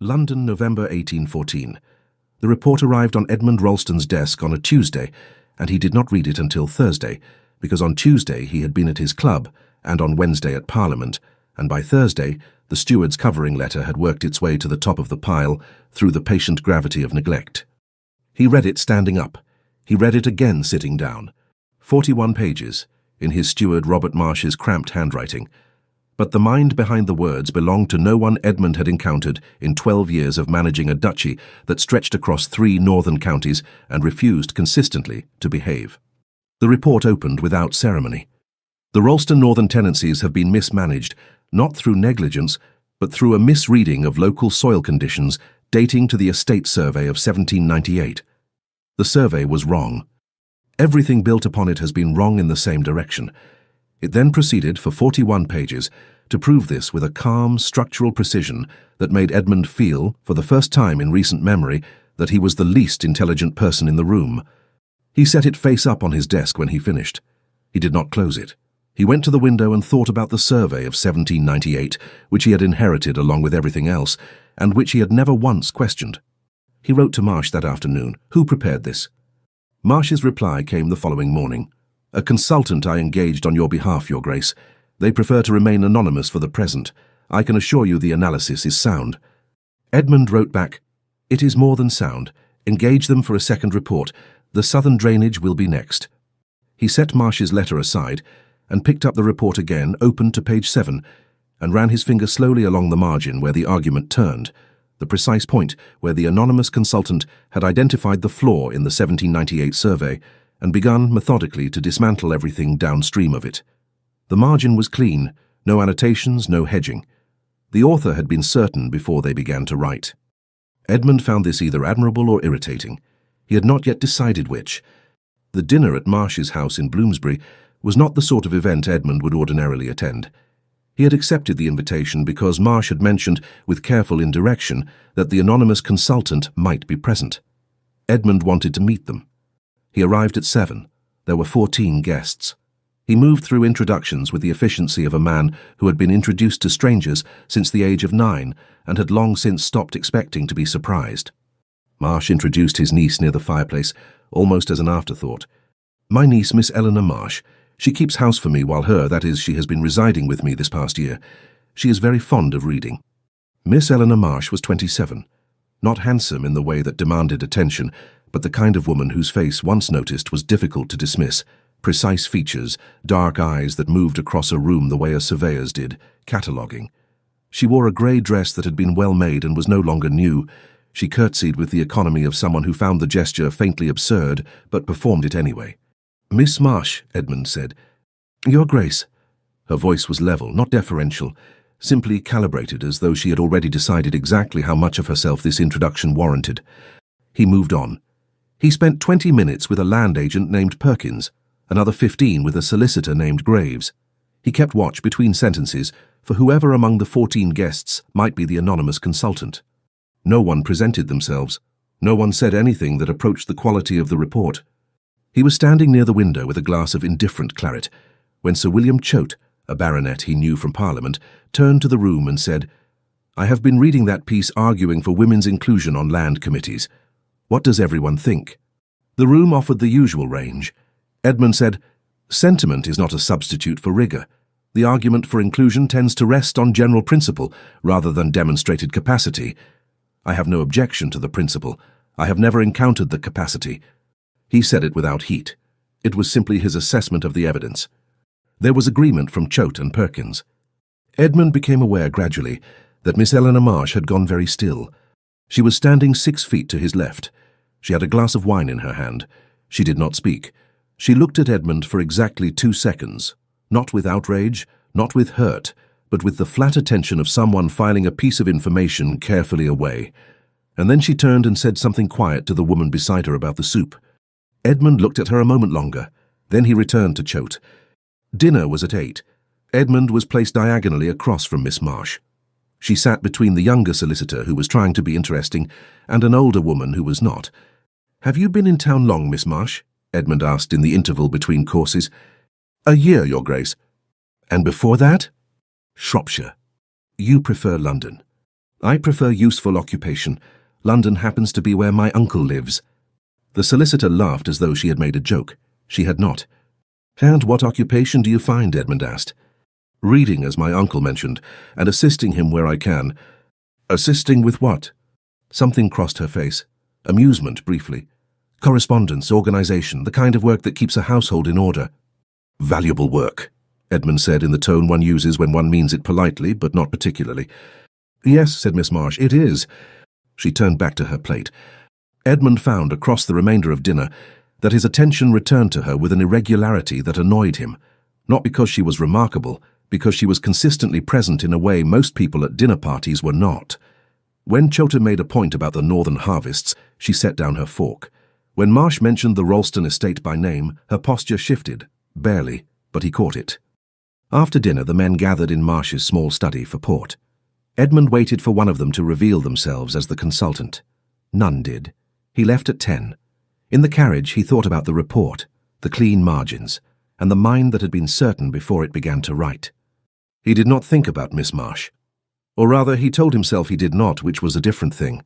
London, November 1814. The report arrived on Edmund Ralston's desk on a Tuesday, and he did not read it until Thursday, because on Tuesday he had been at his club, and on Wednesday at Parliament, and by Thursday the steward's covering letter had worked its way to the top of the pile through the patient gravity of neglect. He read it standing up. He read it again sitting down. 41 pages, in his steward Robert Marsh's cramped handwriting. But the mind behind the words belonged to no one Edmund had encountered in 12 years of managing a duchy that stretched across 3 northern counties and refused consistently to behave. The report opened without ceremony. The Ralston Northern tenancies have been mismanaged, not through negligence, but through a misreading of local soil conditions dating to the estate survey of 1798. The survey was wrong. Everything built upon it has been wrong in the same direction. It then proceeded for 41 pages to prove this with a calm, structural precision that made Edmund feel, for the first time in recent memory, that he was the least intelligent person in the room. He set it face up on his desk when he finished. He did not close it. He went to the window and thought about the survey of 1798, which he had inherited along with everything else, and which he had never once questioned. He wrote to Marsh that afternoon. Who prepared this? Marsh's reply came the following morning. A consultant I engaged on your behalf, Your Grace. They prefer to remain anonymous for the present. I can assure you the analysis is sound. Edmund wrote back, It is more than sound. Engage them for a second report. The southern drainage will be next. He set Marsh's letter aside and picked up the report again, opened to page 7, and ran his finger slowly along the margin where the argument turned, the precise point where the anonymous consultant had identified the flaw in the 1798 survey and begun methodically to dismantle everything downstream of it. The margin was clean, no annotations, no hedging. The author had been certain before they began to write. Edmund found this either admirable or irritating. He had not yet decided which. The dinner at Marsh's house in Bloomsbury was not the sort of event Edmund would ordinarily attend. He had accepted the invitation because Marsh had mentioned, with careful indirection, that the anonymous consultant might be present. Edmund wanted to meet them. He arrived at 7. There were 14 guests. He moved through introductions with the efficiency of a man who had been introduced to strangers since the age of 9 and had long since stopped expecting to be surprised. Marsh introduced his niece near the fireplace, almost as an afterthought. My niece, Miss Eleanor Marsh. She keeps house for me while that is, she has been residing with me this past year. She is very fond of reading. Miss Eleanor Marsh was 27. Not handsome in the way that demanded attention, but the kind of woman whose face, once noticed, was difficult to dismiss. Precise features, dark eyes that moved across a room the way a surveyor's did, cataloguing. She wore a grey dress that had been well made and was no longer new. She curtsied with the economy of someone who found the gesture faintly absurd, but performed it anyway. Miss Marsh, Edmund said. Your Grace. Her voice was level, not deferential, simply calibrated as though she had already decided exactly how much of herself this introduction warranted. He moved on. He spent 20 minutes with a land agent named Perkins, another 15 with a solicitor named Graves. He kept watch between sentences for whoever among the 14 guests might be the anonymous consultant. No one presented themselves. No one said anything that approached the quality of the report. He was standing near the window with a glass of indifferent claret, when Sir William Choate, a baronet he knew from Parliament, turned to the room and said, I have been reading that piece arguing for women's inclusion on land committees. What does everyone think? The room offered the usual range. Edmund said, Sentiment is not a substitute for rigour. The argument for inclusion tends to rest on general principle rather than demonstrated capacity. I have no objection to the principle. I have never encountered the capacity. He said it without heat. It was simply his assessment of the evidence. There was agreement from Choate and Perkins. Edmund became aware gradually that Miss Eleanor Marsh had gone very still. She was standing 6 feet to his left. She had a glass of wine in her hand. She did not speak. She looked at Edmund for exactly 2 seconds, not with outrage, not with hurt, but with the flat attention of someone filing a piece of information carefully away. And then she turned and said something quiet to the woman beside her about the soup. Edmund looked at her a moment longer. Then he returned to Choate. Dinner was at 8. Edmund was placed diagonally across from Miss Marsh. She sat between the younger solicitor, who was trying to be interesting, and an older woman who was not. Have you been in town long, Miss Marsh? Edmund asked in the interval between courses. A year, Your Grace. And before that? Shropshire. You prefer London. I prefer useful occupation. London happens to be where my uncle lives. The solicitor laughed as though she had made a joke. She had not. And what occupation do you find? Edmund asked. Reading, as my uncle mentioned, and assisting him where I can. Assisting with what? Something crossed her face. Amusement, briefly. Correspondence, organization, the kind of work that keeps a household in order. Valuable work, Edmund said in the tone one uses when one means it politely, but not particularly. Yes, said Miss Marsh, it is. She turned back to her plate. Edmund found, across the remainder of dinner, that his attention returned to her with an irregularity that annoyed him, not because she was remarkable, because she was consistently present in a way most people at dinner parties were not. When Chota made a point about the northern harvests, she set down her fork. When Marsh mentioned the Ralston estate by name, her posture shifted, barely, but he caught it. After dinner, the men gathered in Marsh's small study for port. Edmund waited for one of them to reveal themselves as the consultant. None did. He left at 10. In the carriage, he thought about the report, the clean margins, and the mind that had been certain before it began to write. He did not think about Miss Marsh. Or rather, he told himself he did not, which was a different thing.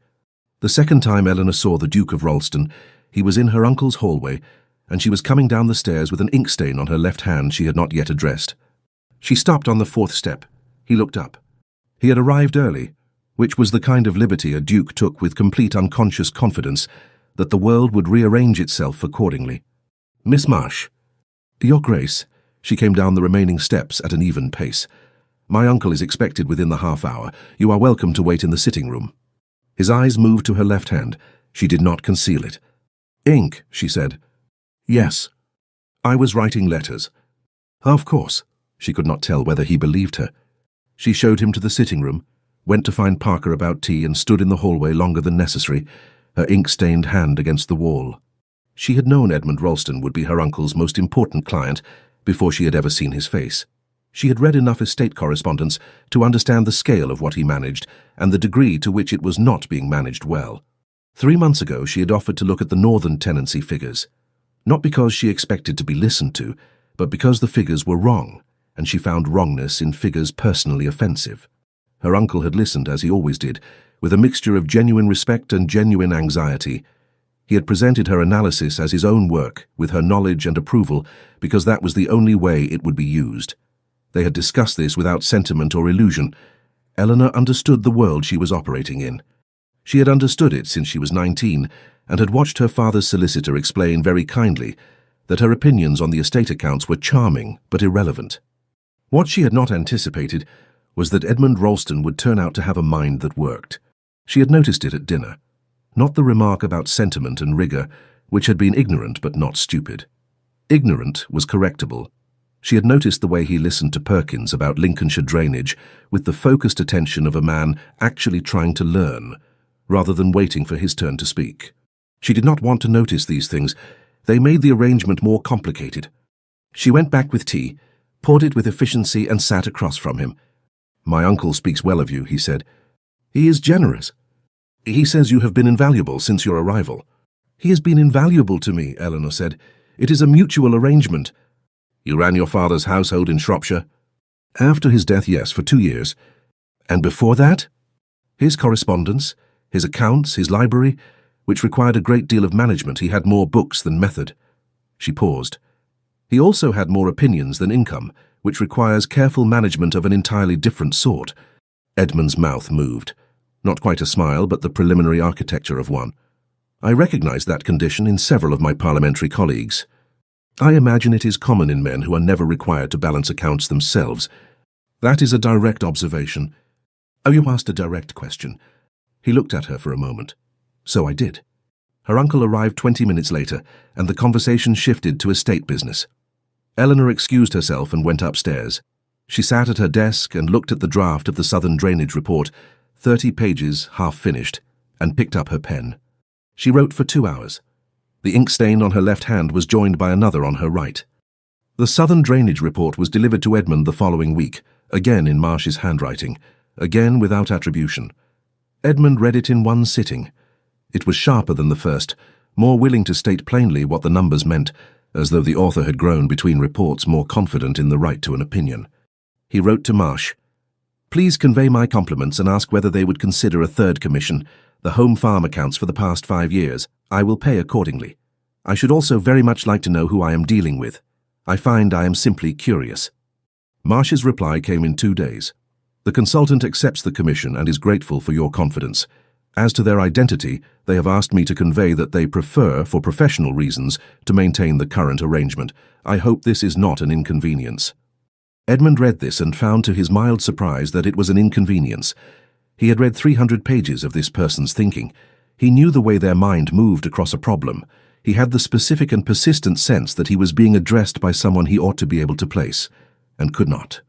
The second time Eleanor saw the Duke of Ralston, he was in her uncle's hallway, and she was coming down the stairs with an ink stain on her left hand she had not yet addressed. She stopped on the 4th step. He looked up. He had arrived early, which was the kind of liberty a duke took with complete unconscious confidence that the world would rearrange itself accordingly. Miss Marsh. Your Grace. She came down the remaining steps at an even pace. My uncle is expected within the half-hour. You are welcome to wait in the sitting room. His eyes moved to her left hand. She did not conceal it. Ink, she said. Yes. I was writing letters. Of course. She could not tell whether he believed her. She showed him to the sitting room, went to find Parker about tea, and stood in the hallway longer than necessary, her ink-stained hand against the wall. She had known Edmund Ralston would be her uncle's most important client before she had ever seen his face. She had read enough estate correspondence to understand the scale of what he managed and the degree to which it was not being managed well. 3 months ago she had offered to look at the northern tenancy figures, not because she expected to be listened to, but because the figures were wrong, and she found wrongness in figures personally offensive. Her uncle had listened, as he always did, with a mixture of genuine respect and genuine anxiety. He had presented her analysis as his own work, with her knowledge and approval, because that was the only way it would be used. They had discussed this without sentiment or illusion. Eleanor understood the world she was operating in. She had understood it since she was 19, and had watched her father's solicitor explain very kindly that her opinions on the estate accounts were charming but irrelevant. What she had not anticipated was that Edmund Ralston would turn out to have a mind that worked. She had noticed it at dinner, not the remark about sentiment and rigour, which had been ignorant but not stupid. Ignorant was correctable. She had noticed the way he listened to Perkins about Lincolnshire drainage with the focused attention of a man actually trying to learn, rather than waiting for his turn to speak. She did not want to notice these things. They made the arrangement more complicated. She went back with tea, poured it with efficiency, and sat across from him. My uncle speaks well of you, he said. He is generous. He says you have been invaluable since your arrival. He has been invaluable to me, Eleanor said. It is a mutual arrangement. You ran your father's household in Shropshire? After his death, yes, for 2 years. And before that? His correspondence, his accounts, his library, which required a great deal of management. He had more books than method. She paused. He also had more opinions than income, which requires careful management of an entirely different sort. Edmund's mouth moved. Not quite a smile, but the preliminary architecture of one. I recognize that condition in several of my parliamentary colleagues. I imagine it is common in men who are never required to balance accounts themselves. That is a direct observation. Oh, you asked a direct question. He looked at her for a moment. So I did. Her uncle arrived 20 minutes later, and the conversation shifted to estate business. Eleanor excused herself and went upstairs. She sat at her desk and looked at the draft of the Southern Drainage Report, 30 pages, half finished, and picked up her pen. She wrote for 2 hours. The ink stain on her left hand was joined by another on her right. The Southern Drainage Report was delivered to Edmund the following week, again in Marsh's handwriting, again without attribution. Edmund read it in one sitting. It was sharper than the first, more willing to state plainly what the numbers meant, as though the author had grown between reports more confident in the right to an opinion. He wrote to Marsh, Please convey my compliments and ask whether they would consider a third commission, the home farm accounts for the past 5 years. I will pay accordingly. I should also very much like to know who I am dealing with. I find I am simply curious." Marsh's reply came in 2 days. "The consultant accepts the commission and is grateful for your confidence. As to their identity, they have asked me to convey that they prefer, for professional reasons, to maintain the current arrangement. I hope this is not an inconvenience." Edmund read this and found to his mild surprise that it was an inconvenience. He had read 300 pages of this person's thinking. He knew the way their mind moved across a problem. He had the specific and persistent sense that he was being addressed by someone he ought to be able to place, and could not.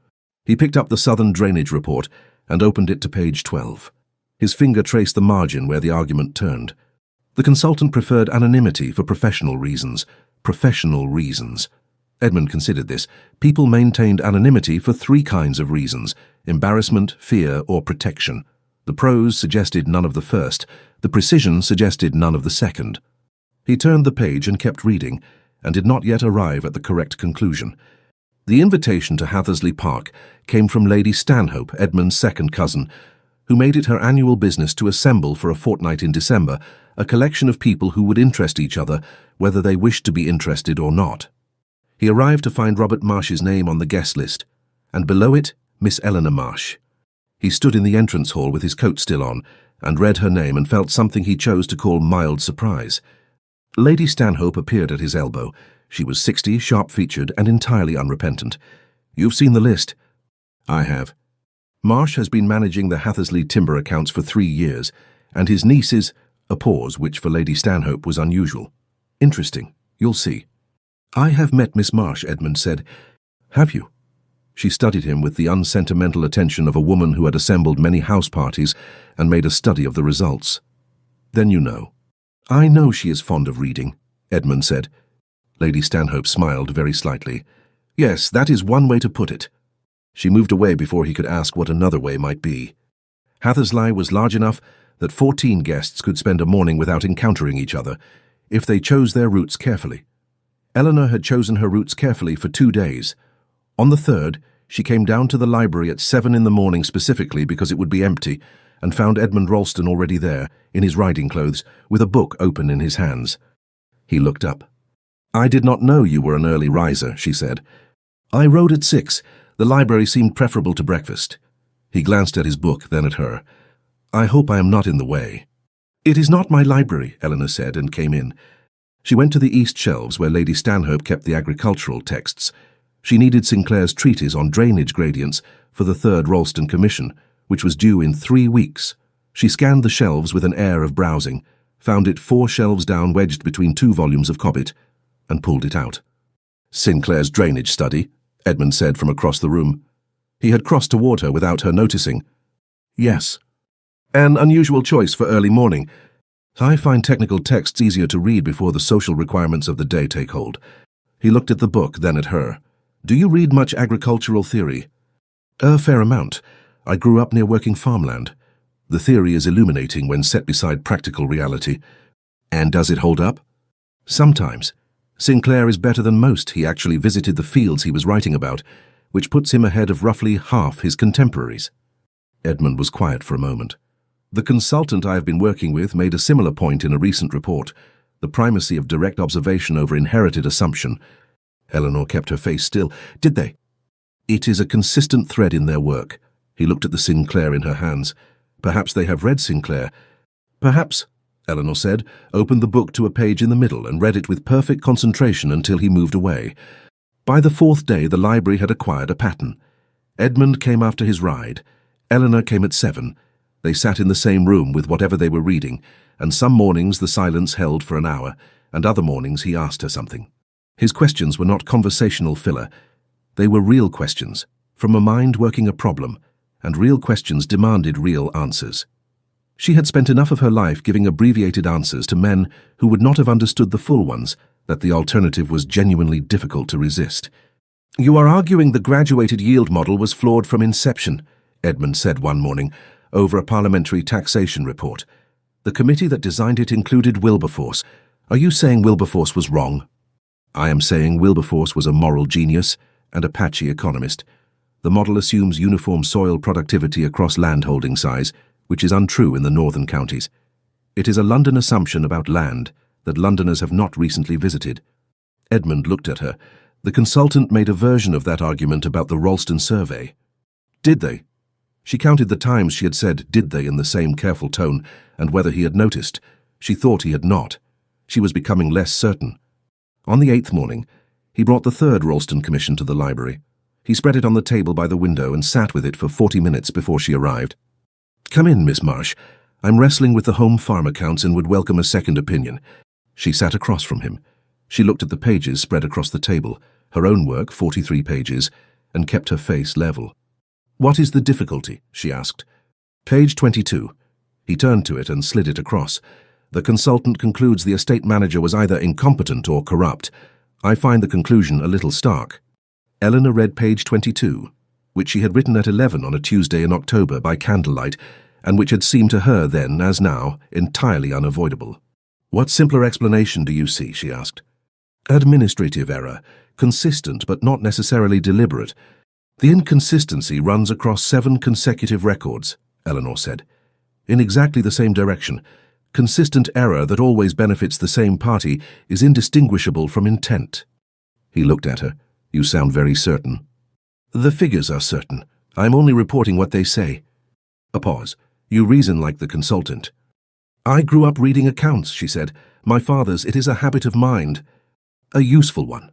He picked up the Southern Drainage Report and opened it to page 12. His finger traced the margin where the argument turned. The consultant preferred anonymity for professional reasons. Professional reasons. Edmund considered this. People maintained anonymity for 3 kinds of reasons: embarrassment, fear, or protection. The prose suggested none of the first. The precision suggested none of the second. He turned the page and kept reading, and did not yet arrive at the correct conclusion. The invitation to Hathersley Park came from Lady Stanhope, Edmund's second cousin, who made it her annual business to assemble for a fortnight in December a collection of people who would interest each other, whether they wished to be interested or not. He arrived to find Robert Marsh's name on the guest list, and below it, Miss Eleanor Marsh. He stood in the entrance hall with his coat still on, and read her name and felt something he chose to call mild surprise. Lady Stanhope appeared at his elbow. She was 60, sharp-featured, and entirely unrepentant. "You've seen the list." "I have." "Marsh has been managing the Hathersley timber accounts for 3 years, and his niece is—" A pause, which for Lady Stanhope was unusual. "Interesting. You'll see." "I have met Miss Marsh," Edmund said. "Have you?" She studied him with the unsentimental attention of a woman who had assembled many house parties and made a study of the results. "Then you know." "I know she is fond of reading," Edmund said. Lady Stanhope smiled very slightly. "Yes, that is one way to put it." She moved away before he could ask what another way might be. Hathersley was large enough that 14 guests could spend a morning without encountering each other, if they chose their routes carefully. Eleanor had chosen her routes carefully for 2 days. On the 3rd, she came down to the library at 7 in the morning specifically because it would be empty, and found Edmund Ralston already there, in his riding clothes, with a book open in his hands. He looked up. "I did not know you were an early riser," she said. "I rode at 6. The library seemed preferable to breakfast." He glanced at his book, then at her. "I hope I am not in the way." "It is not my library," Eleanor said, and came in. She went to the east shelves where Lady Stanhope kept the agricultural texts. She needed Sinclair's treatise on drainage gradients for the 3rd Ralston Commission, which was due in 3 weeks. She scanned the shelves with an air of browsing, found it 4 shelves down wedged between 2 volumes of Cobbett, and pulled it out. "Sinclair's drainage study," Edmund said from across the room. He had crossed toward her without her noticing. "Yes." "An unusual choice for early morning. I find technical texts easier to read before the social requirements of the day take hold." He looked at the book, then at her. "Do you read much agricultural theory?" "A fair amount. I grew up near working farmland. The theory is illuminating when set beside practical reality." "And does it hold up?" "Sometimes. Sinclair is better than most. He actually visited the fields he was writing about, which puts him ahead of roughly half his contemporaries." Edmund was quiet for a moment. "The consultant I have been working with made a similar point in a recent report, the primacy of direct observation over inherited assumption." Eleanor kept her face still. "Did they?" "It is a consistent thread in their work." He looked at the Sinclair in her hands. "Perhaps they have read Sinclair." "Perhaps," Eleanor said, opened the book to a page in the middle and read it with perfect concentration until he moved away. By the 4th day, the library had acquired a pattern. Edmund came after his ride. Eleanor came at 7. They sat in the same room with whatever they were reading, and some mornings the silence held for an hour, and other mornings he asked her something. His questions were not conversational filler. They were real questions, from a mind working a problem, and real questions demanded real answers. She had spent enough of her life giving abbreviated answers to men who would not have understood the full ones, that the alternative was genuinely difficult to resist. "You are arguing the graduated yield model was flawed from inception," Edmund said one morning, over a parliamentary taxation report. "The committee that designed it included Wilberforce. Are you saying Wilberforce was wrong?" "I am saying Wilberforce was a moral genius and a patchy economist. The model assumes uniform soil productivity across landholding size, which is untrue in the northern counties. It is a London assumption about land that Londoners have not recently visited. Edmund looked at her. The consultant made a version of that argument about the Ralston survey. Did they? She counted the times she had said "did they" in the same careful tone, and whether he had noticed. She thought he had not. She was becoming less certain. On the 8th morning, he brought the 3rd Ralston Commission to the library. He spread it on the table by the window and sat with it for 40 minutes before she arrived. "Come in, Miss Marsh. I'm wrestling with the home farm accounts and would welcome a second opinion." She sat across from him. She looked at the pages spread across the table, her own work, 43 pages, and kept her face level. "What is the difficulty?" she asked. "Page 22. He turned to it and slid it across. "The consultant concludes the estate manager was either incompetent or corrupt. I find the conclusion a little stark." Eleanor read page 22, which she had written at 11 on a Tuesday in October by candlelight, and which had seemed to her then, as now, entirely unavoidable. "What simpler explanation do you see?" she asked. "Administrative error, consistent but not necessarily deliberate. The inconsistency runs across 7 consecutive records," Eleanor said, "in exactly the same direction. Consistent error that always benefits the same party is indistinguishable from intent." He looked at her. "You sound very certain." "The figures are certain. I'm only reporting what they say." A pause. "You reason like the consultant." "I grew up reading accounts," she said. "My father's. It is a habit of mind. A useful one."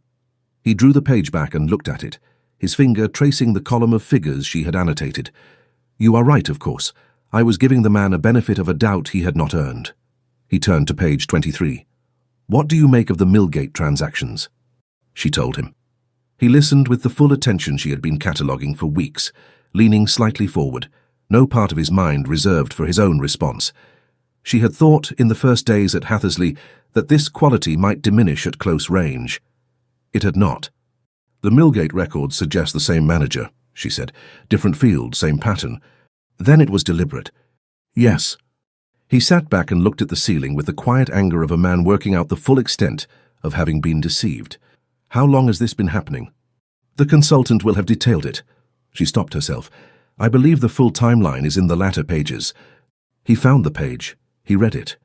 He drew the page back and looked at it, his finger tracing the column of figures she had annotated. "You are right, of course. I was giving the man a benefit of a doubt he had not earned." He turned to page 23. "What do you make of the Millgate transactions?" She told him. He listened with the full attention she had been cataloguing for weeks, leaning slightly forward, no part of his mind reserved for his own response. She had thought, in the first days at Hathersley, that this quality might diminish at close range. It had not. "The Millgate records suggest the same manager," she said. "Different field, same pattern." Then it was deliberate. "Yes." He sat back and looked at the ceiling with the quiet anger of a man working out the full extent of having been deceived. "How long has this been happening?" "The consultant will have detailed it." She stopped herself. "I believe the full timeline is in the latter pages." He found the page. He read it.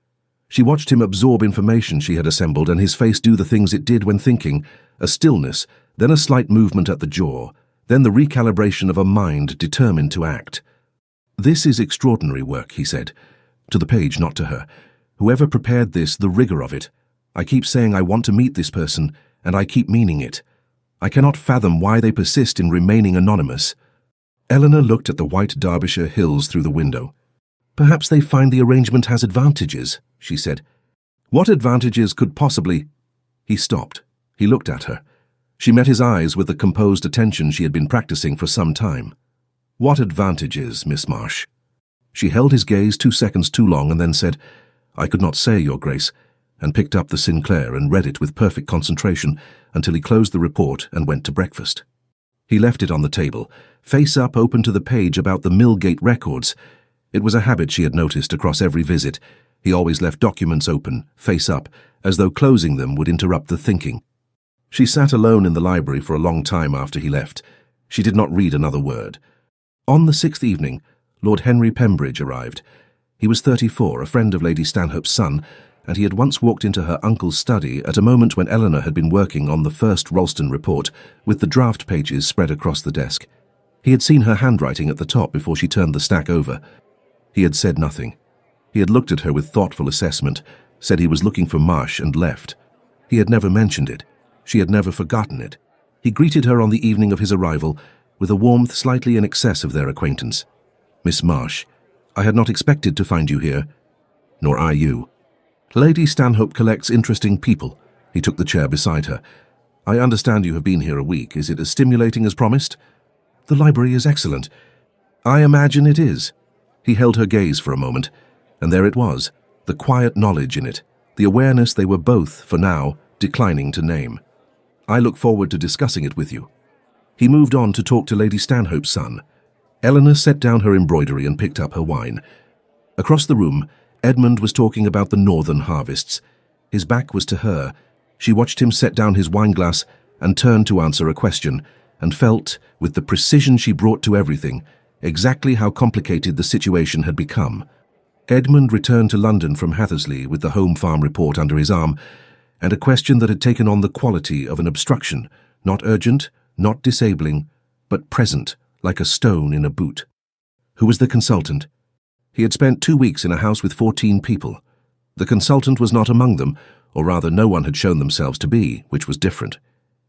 She watched him absorb information she had assembled, and his face do the things it did when thinking, a stillness, then a slight movement at the jaw, then the recalibration of a mind determined to act. "This is extraordinary work," he said. To the page, not to her. "Whoever prepared this, the rigor of it. I keep saying I want to meet this person, and I keep meaning it. I cannot fathom why they persist in remaining anonymous." Eleanor looked at the white Derbyshire hills through the window. "Perhaps they find the arrangement has advantages," she said. "What advantages could possibly—" He stopped. He looked at her. She met his eyes with the composed attention she had been practicing for some time. "What advantages, Miss Marsh?" She held his gaze 2 seconds too long and then said, "I could not say, Your Grace," and picked up the Sinclair and read it with perfect concentration until he closed the report and went to breakfast. He left it on the table, face up, open to the page about the Millgate records. It was a habit she had noticed across every visit. He always left documents open, face up, as though closing them would interrupt the thinking. She sat alone in the library for a long time after he left. She did not read another word. On the 6th evening, Lord Henry Pembridge arrived. He was 34, a friend of Lady Stanhope's son, and he had once walked into her uncle's study at a moment when Eleanor had been working on the first Ralston report, with the draft pages spread across the desk. He had seen her handwriting at the top before she turned the stack over. He had said nothing. He had looked at her with thoughtful assessment, said he was looking for Marsh, and left. He had never mentioned it. She had never forgotten it. He greeted her on the evening of his arrival with a warmth slightly in excess of their acquaintance. "Miss Marsh, I had not expected to find you here." "Nor I you." "Lady Stanhope collects interesting people." He took the chair beside her. "I understand you have been here a week. Is it as stimulating as promised?" "The library is excellent." "I imagine it is." He held her gaze for a moment, and there it was, the quiet knowledge in it, the awareness they were both, for now, declining to name. "I look forward to discussing it with you." He moved on to talk to Lady Stanhope's son. Eleanor set down her embroidery and picked up her wine. Across the room, Edmund was talking about the northern harvests. His back was to her. She watched him set down his wineglass and turned to answer a question, and felt, with the precision she brought to everything, exactly how complicated the situation had become. Edmund returned to London from Hathersley with the Home Farm report under his arm, and a question that had taken on the quality of an obstruction, not urgent, not disabling, but present, like a stone in a boot. Who was the consultant? He had spent 2 weeks in a house with 14 people. The consultant was not among them, or rather no one had shown themselves to be, which was different.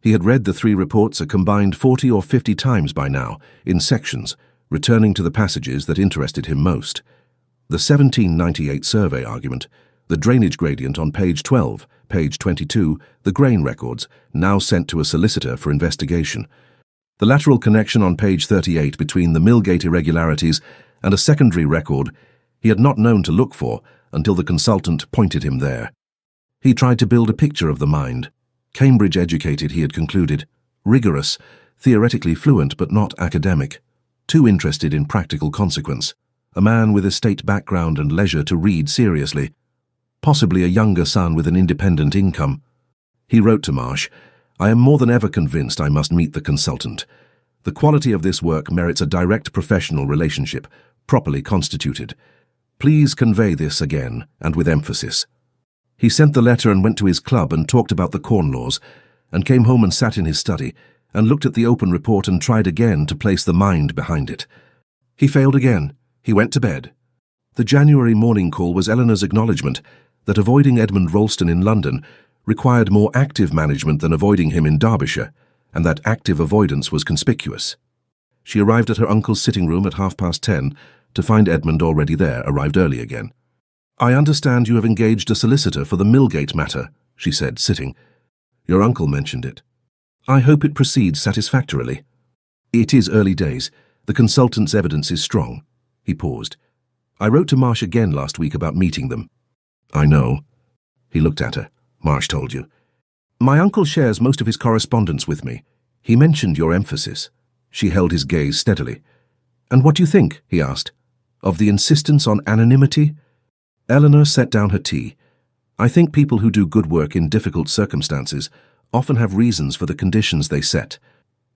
He had read the 3 reports a combined 40 or 50 times by now, in sections, returning to the passages that interested him most. The 1798 survey argument, the drainage gradient on page 12, page 22, the grain records, now sent to a solicitor for investigation. The lateral connection on page 38 between the Millgate irregularities and a secondary record he had not known to look for until the consultant pointed him there. He tried to build a picture of the mind. Cambridge educated, he had concluded. Rigorous, theoretically fluent but not academic. Too interested in practical consequence. A man with a state background and leisure to read seriously. Possibly a younger son with an independent income. He wrote to Marsh, "I am more than ever convinced I must meet the consultant. The quality of this work merits a direct professional relationship, properly constituted. Please convey this again, and with emphasis." He sent the letter and went to his club and talked about the Corn Laws, and came home and sat in his study, and looked at the open report and tried again to place the mind behind it. He failed again. He went to bed. The January morning call was Eleanor's acknowledgement that avoiding Edmund Ralston in London required more active management than avoiding him in Derbyshire, and that active avoidance was conspicuous. She arrived at her uncle's sitting room at 10:30 to find Edmund already there, arrived early again. "I understand you have engaged a solicitor for the Millgate matter," she said, sitting. "Your uncle mentioned it. I hope it proceeds satisfactorily." "It is early days. The consultant's evidence is strong." He paused. "I wrote to Marsh again last week about meeting them." "I know." He looked at her. "Marsh told you." "My uncle shares most of his correspondence with me. He mentioned your emphasis." She held his gaze steadily. "And what do you think?" he asked. "Of the insistence on anonymity?" Eleanor set down her tea. "I think people who do good work in difficult circumstances often have reasons for the conditions they set,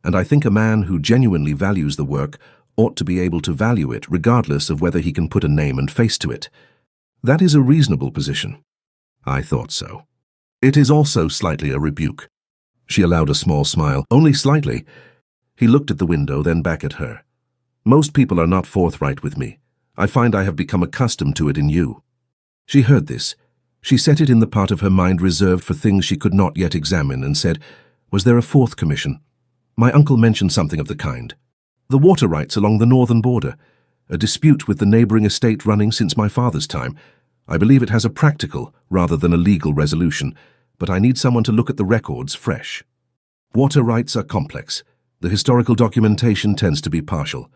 and I think a man who genuinely values the work ought to be able to value it regardless of whether he can put a name and face to it. That is a reasonable position." "I thought so." "It is also slightly a rebuke." She allowed a small smile. "Only slightly." He looked at the window, then back at her. "Most people are not forthright with me. I find I have become accustomed to it in you." She heard this. She set it in the part of her mind reserved for things she could not yet examine and said, "Was there a 4th commission?" "My uncle mentioned something of the kind." "The water rights along the northern border. A dispute with the neighbouring estate running since my father's time. I believe it has a practical rather than a legal resolution, but I need someone to look at the records fresh. Water rights are complex. The historical documentation tends to be partial."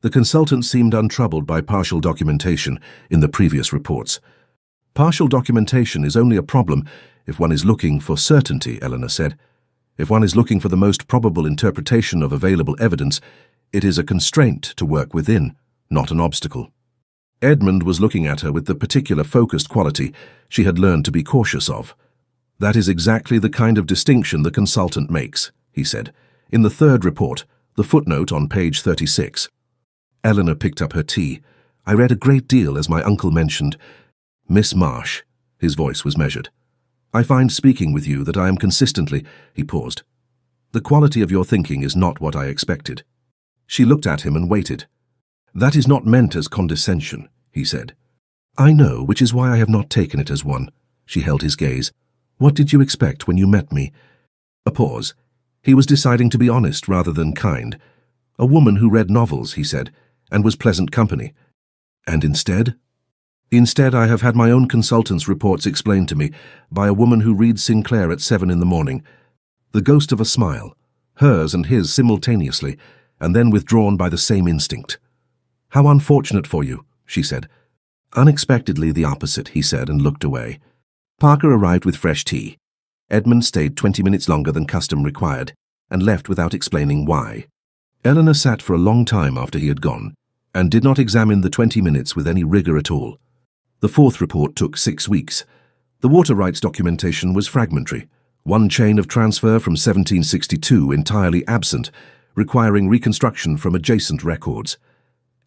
The consultant seemed untroubled by partial documentation in the previous reports. "Partial documentation is only a problem if one is looking for certainty," Eleanor said. "If one is looking for the most probable interpretation of available evidence, it is a constraint to work within, not an obstacle." Edmund was looking at her with the particular focused quality she had learned to be cautious of. "That is exactly the kind of distinction the consultant makes," he said. "In the 3rd report, the footnote on page 36. Eleanor picked up her tea. "I read a great deal, as my uncle mentioned. Miss Marsh," his voice was measured. "I find speaking with you that I am consistently—" He paused. "The quality of your thinking is not what I expected." She looked at him and waited. "That is not meant as condescension," he said. "I know, which is why I have not taken it as one." She held his gaze. "What did you expect when you met me?" A pause. He was deciding to be honest rather than kind. "A woman who read novels," he said, "and was pleasant company." "And instead?" "Instead, I have had my own consultant's reports explained to me by a woman who reads Sinclair at 7 in the morning. The ghost of a smile, hers and his simultaneously, and then withdrawn by the same instinct." "How unfortunate for you," she said. "Unexpectedly the opposite," he said, and looked away. Parker arrived with fresh tea. Edmund stayed 20 minutes longer than custom required, and left without explaining why. Eleanor sat for a long time after he had gone, and did not examine the 20 minutes with any rigour at all. The 4th report took 6 weeks. The water rights documentation was fragmentary, one chain of transfer from 1762 entirely absent, requiring reconstruction from adjacent records.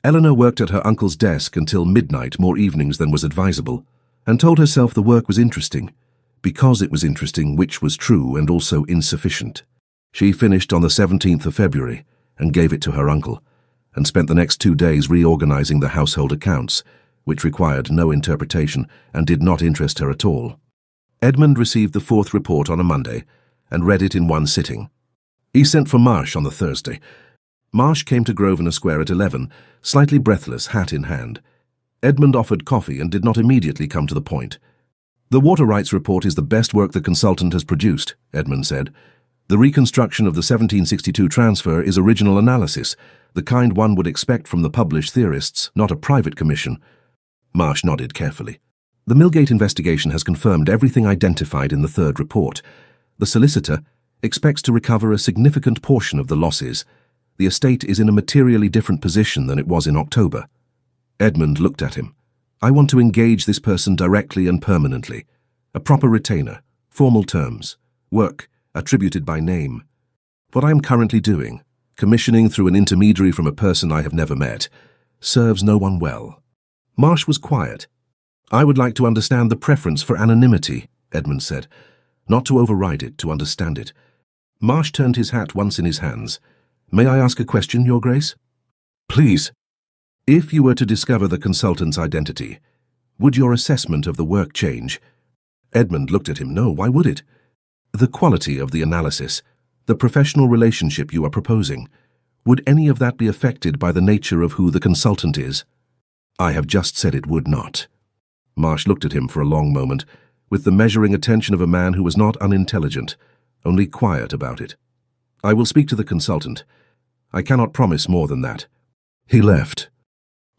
Eleanor worked at her uncle's desk until midnight more evenings than was advisable, and told herself the work was interesting, because it was interesting, which was true and also insufficient. She finished on the 17th of February and gave it to her uncle, and spent the next 2 days reorganizing the household accounts, which required no interpretation and did not interest her at all. Edmund received the fourth report on a Monday and read it in one sitting. He sent for Marsh on the Thursday. Marsh came to Grosvenor Square at 11, slightly breathless, hat in hand. Edmund offered coffee and did not immediately come to the point. "The water rights report is the best work the consultant has produced," Edmund said. "The reconstruction of the 1762 transfer is original analysis, the kind one would expect from the published theorists, not a private commission." Marsh nodded carefully. "The Millgate investigation has confirmed everything identified in the third report. The solicitor expects to recover a significant portion of the losses. The estate is in a materially different position than it was in October." Edmund looked at him. "I want to engage this person directly and permanently. A proper retainer, formal terms, work attributed by name. What I am currently doing, commissioning through an intermediary from a person I have never met, serves no one well." Marsh was quiet. "I would like to understand the preference for anonymity," Edmund said. "Not to override it, to understand it." Marsh turned his hat once in his hands. "May I ask a question, Your Grace?" "Please." "If you were to discover the consultant's identity, would your assessment of the work change?" Edmund looked at him. "No, why would it?" "The quality of the analysis, the professional relationship you are proposing, would any of that be affected by the nature of who the consultant is?" "I have just said it would not." Marsh looked at him for a long moment, with the measuring attention of a man who was not unintelligent, only quiet about it. "I will speak to the consultant. I cannot promise more than that." He left.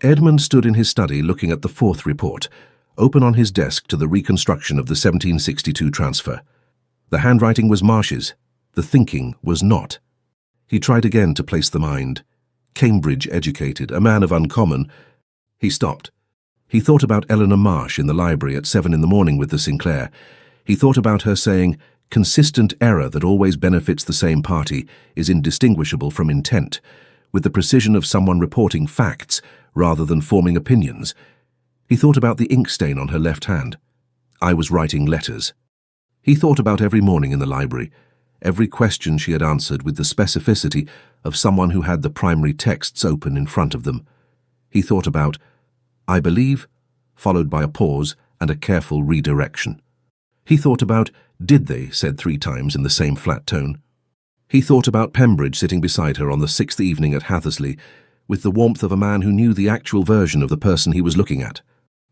Edmund stood in his study looking at the fourth report, open on his desk to the reconstruction of the 1762 transfer. The handwriting was Marsh's. The thinking was not. He tried again to place the mind. Cambridge educated, a man of uncommon. He stopped. He thought about Eleanor Marsh in the library at 7 in the morning with the Sinclair. He thought about her saying, "Consistent error that always benefits the same party is indistinguishable from intent," with the precision of someone reporting facts rather than forming opinions. He thought about the ink stain on her left hand. "I was writing letters." He thought about every morning in the library, every question she had answered with the specificity of someone who had the primary texts open in front of them. He thought about, "I believe," followed by a pause and a careful redirection. He thought about, "Did they," said 3 times in the same flat tone. He thought about Pembridge sitting beside her on the 6th evening at Hathersley, with the warmth of a man who knew the actual version of the person he was looking at.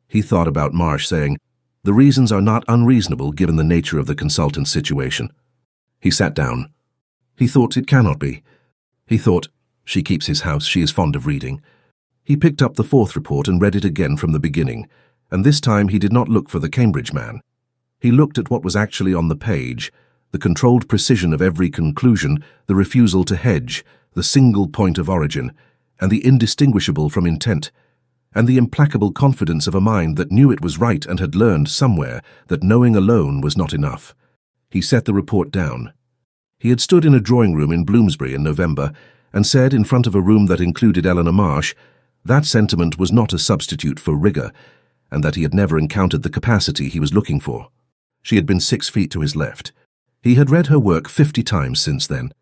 He thought about Marsh saying, "The reasons are not unreasonable given the nature of the consultant's situation." He sat down. He thought, "It cannot be." He thought, "She keeps his house, she is fond of reading." He picked up the fourth report and read it again from the beginning, and this time he did not look for the Cambridge man. He looked at what was actually on the page, the controlled precision of every conclusion, the refusal to hedge, the single point of origin, and the indistinguishable from intent, and the implacable confidence of a mind that knew it was right and had learned somewhere that knowing alone was not enough. He set the report down. He had stood in a drawing room in Bloomsbury in November and said, in front of a room that included Eleanor Marsh, that sentiment was not a substitute for rigour, and that he had never encountered the capacity he was looking for. She had been 6 feet to his left. He had read her work 50 times since then.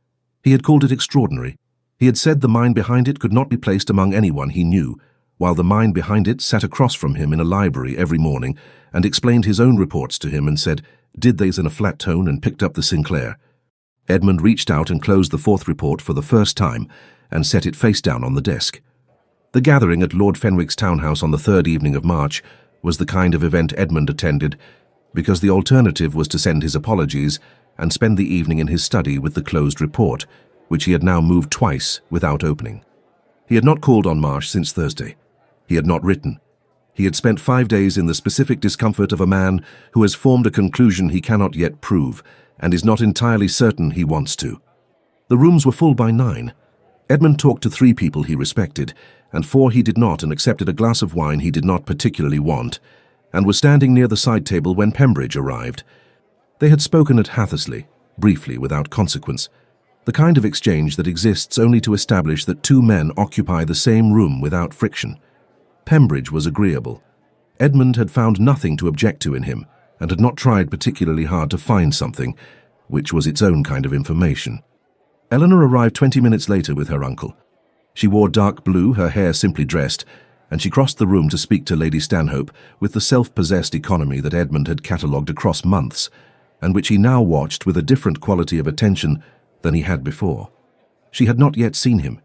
He had called it extraordinary. He had said the mind behind it could not be placed among anyone he knew, while the mind behind it sat across from him in a library every morning and explained his own reports to him and said, "Did they's" in a flat tone, and picked up the Sinclair. Edmund reached out and closed the fourth report for the first time and set it face down on the desk. The gathering at Lord Fenwick's townhouse on the 3rd evening of March was the kind of event Edmund attended, because the alternative was to send his apologies and spend the evening in his study with the closed report, which he had now moved twice without opening. He had not called on Marsh since Thursday. He had not written. He had spent 5 days in the specific discomfort of a man who has formed a conclusion he cannot yet prove and is not entirely certain he wants to. The rooms were full by 9. Edmund talked to 3 people he respected, and 4 he did not, and accepted a glass of wine he did not particularly want, and was standing near the side table when Pembridge arrived. They had spoken at Hathersley, briefly, without consequence. The kind of exchange that exists only to establish that two men occupy the same room without friction. Pembridge was agreeable. Edmund had found nothing to object to in him, and had not tried particularly hard to find something, which was its own kind of information. Eleanor arrived 20 minutes later with her uncle. She wore dark blue, her hair simply dressed, and she crossed the room to speak to Lady Stanhope with the self-possessed economy that Edmund had catalogued across months, and which he now watched with a different quality of attention than he had before. She had not yet seen him.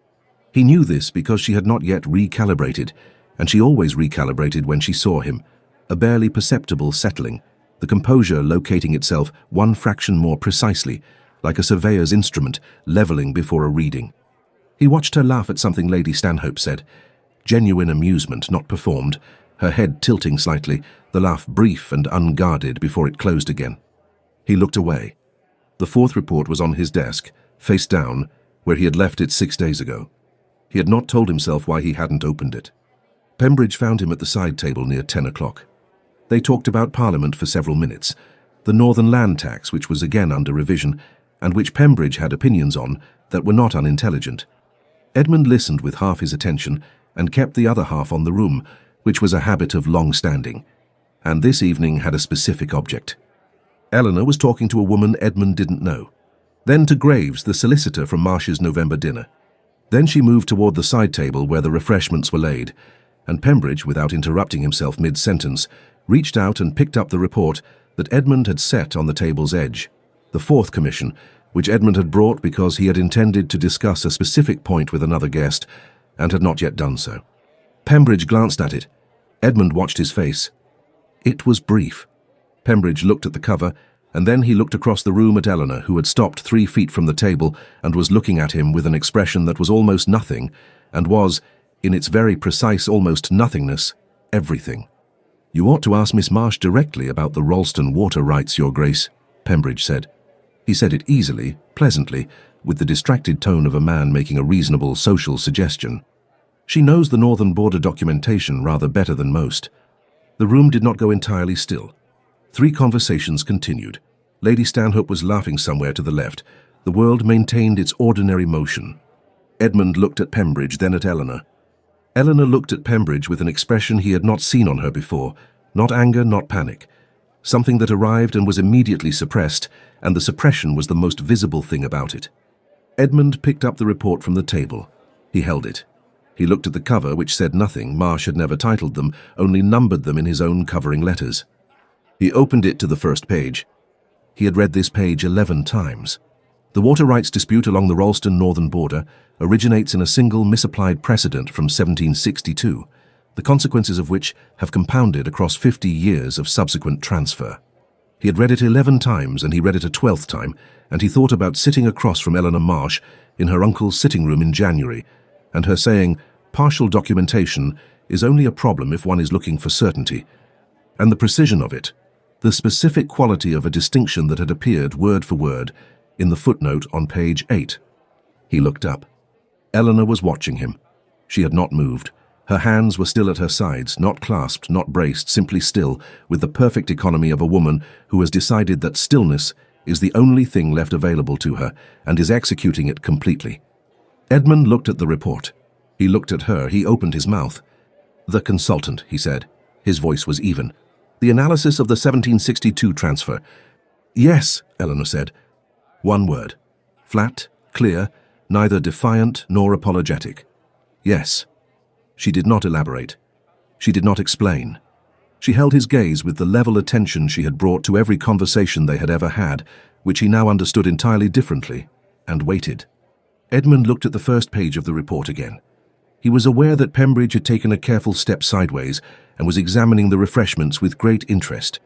He knew this because she had not yet recalibrated, and she always recalibrated when she saw him, a barely perceptible settling, the composure locating itself one fraction more precisely, like a surveyor's instrument levelling before a reading. He watched her laugh at something Lady Stanhope said, genuine amusement, not performed, her head tilting slightly, the laugh brief and unguarded before it closed again. He looked away. The fourth report was on his desk, face down, where he had left it 6 days ago. He had not told himself why he hadn't opened it. Pembridge found him at the side table near 10 o'clock. They talked about Parliament for several minutes, the Northern Land Tax, which was again under revision, and which Pembridge had opinions on that were not unintelligent. Edmund listened with half his attention and kept the other half on the room, which was a habit of long standing, and this evening had a specific object. Eleanor was talking to a woman Edmund didn't know, then to Graves, the solicitor from Marsh's November dinner. Then she moved toward the side table where the refreshments were laid, and Pembridge, without interrupting himself mid-sentence, reached out and picked up the report that Edmund had set on the table's edge, the fourth commission, which Edmund had brought because he had intended to discuss a specific point with another guest, and had not yet done so. Pembridge glanced at it. Edmund watched his face. It was brief. Pembridge looked at the cover, and then he looked across the room at Eleanor, who had stopped 3 feet from the table and was looking at him with an expression that was almost nothing, and was, in its very precise almost nothingness, everything. "You ought to ask Miss Marsh directly about the Ralston water rights, Your Grace," Pembridge said. He said it easily, pleasantly, with the distracted tone of a man making a reasonable social suggestion. "She knows the Northern Border documentation rather better than most." The room did not go entirely still. 3 conversations continued. Lady Stanhope was laughing somewhere to the left. The world maintained its ordinary motion. Edmund looked at Pembridge, then at Eleanor. Eleanor looked at Pembridge with an expression he had not seen on her before, not anger, not panic. Something that arrived and was immediately suppressed, and the suppression was the most visible thing about it. Edmund picked up the report from the table. He held it. He looked at the cover, which said nothing. Marsh had never titled them, only numbered them in his own covering letters. He opened it to the first page. He had read this page 11 times. The water rights dispute along the Ralston northern border originates in a single misapplied precedent from 1762, the consequences of which have compounded across 50 years of subsequent transfer. He had read it 11 times, and he read it a 12th time, and he thought about sitting across from Eleanor Marsh in her uncle's sitting room in January, and her saying, "Partial documentation is only a problem if one is looking for certainty," and the precision of it, the specific quality of a distinction that had appeared word for word in the footnote on page 8. He looked up. Eleanor was watching him. She had not moved. Her hands were still at her sides, not clasped, not braced, simply still, with the perfect economy of a woman who has decided that stillness is the only thing left available to her and is executing it completely. Edmund looked at the report. He looked at her. He opened his mouth. "The consultant," he said. His voice was even. "The analysis of the 1762 transfer." "Yes," Eleanor said. One word. Flat, clear, neither defiant nor apologetic. "Yes." She did not elaborate. She did not explain. She held his gaze with the level attention she had brought to every conversation they had ever had, which he now understood entirely differently, and waited. Edmund looked at the first page of the report again. He was aware that Pembridge had taken a careful step sideways and was examining the refreshments with great interest.